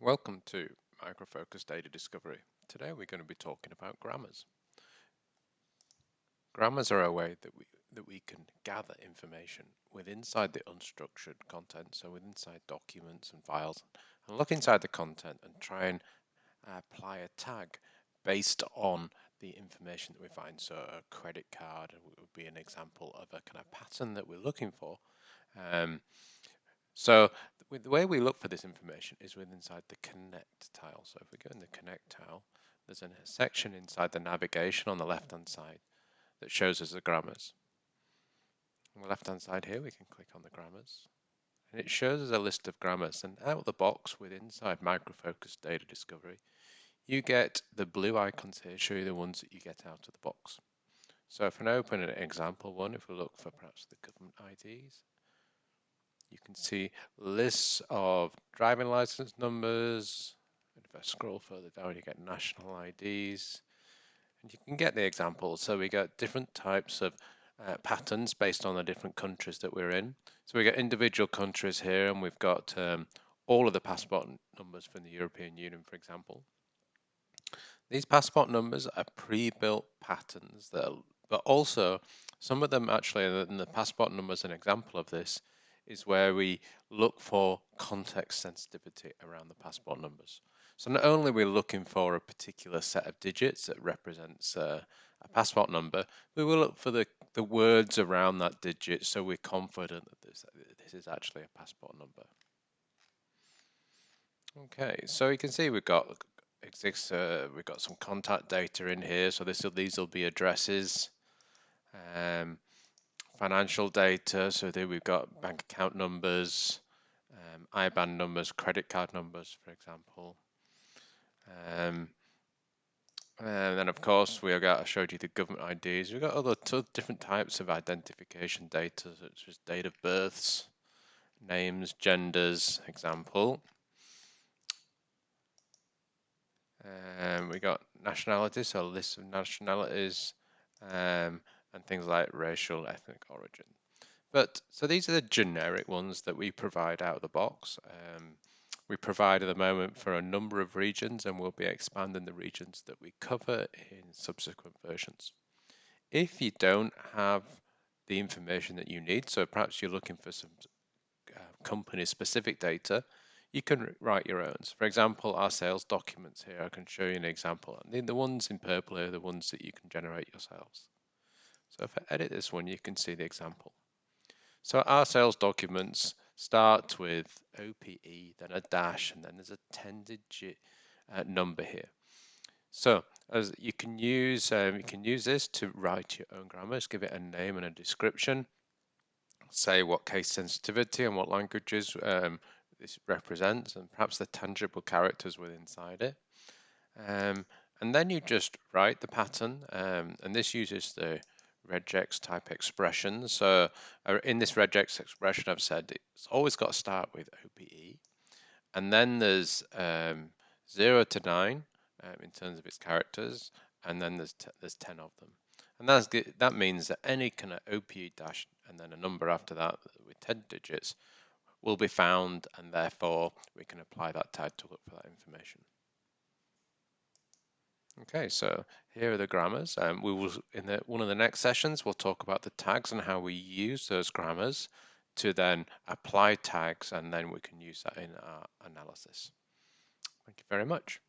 Welcome to Micro Focus Data Discovery. Today we're going to be talking about grammars. Grammars are a way that we can gather information inside the unstructured content, so inside documents and files, and look inside the content and try and apply a tag based on the information that we find. So a credit card would be an example of a kind of pattern that we're looking for. So the way we look for this information is inside the connect tile. So if we go in the connect tile, there's a section inside the navigation on the left hand side that shows us the grammars. On the left hand side here, we can click on the grammars and it shows us a list of grammars, and out of the box inside Micro Focus Data Discovery, you get the blue icons here show you the ones that you get out of the box. So if I open an example one, if we look for perhaps the government IDs, you can see lists of driving license numbers. And if I scroll further down, you get national IDs. And you can get the examples. So we got different types of patterns based on the different countries that we're in. So we got individual countries here, and we've got all of the passport numbers from the European Union, for example. These passport numbers are pre-built patterns but also some of them actually, and the passport number is an example of this, is where we look for context sensitivity around the passport numbers. So not only are we looking for a particular set of digits that represents a passport number, we will look for the words around that digit so we're confident that this is actually a passport number. Okay, so you can see we've got some contact data in here. So these will be addresses, financial data. So there we've got bank account numbers, IBAN numbers, credit card numbers, for example. And then of course I showed you the government IDs. We've got other different types of identification data, such as date of births, names, genders, example. We got nationalities, so lists of nationalities, and things like racial, ethnic origin. So these are the generic ones that we provide out of the box. We provide at the moment for a number of regions, and we'll be expanding the regions that we cover in subsequent versions. If you don't have the information that you need, so perhaps you're looking for some company-specific data, you can write your own. For example, our sales documents here, I can show you an example. And the ones in purple are the ones that you can generate yourselves. So if I edit this one, you can see the example. So our sales documents start with OPE, then a dash, and then there's a 10-digit number here. So as you can use this to write your own grammars, give it a name and a description, say what case sensitivity and what languages this represents, and perhaps the tangible characters within inside it. And then you just write the pattern, and this uses the regex type expressions. So in this regex expression, I've said it's always got to start with OPE, and then there's 0 to 9 in terms of its characters, and then there's 10 of them. And that means that any kind of OPE dash and then a number after that with 10 digits will be found, and therefore we can apply that tag to look for that information. Okay, so here are the grammars. We will, in one of the next sessions, we'll talk about the tags and how we use those grammars to then apply tags, and then we can use that in our analysis. Thank you very much.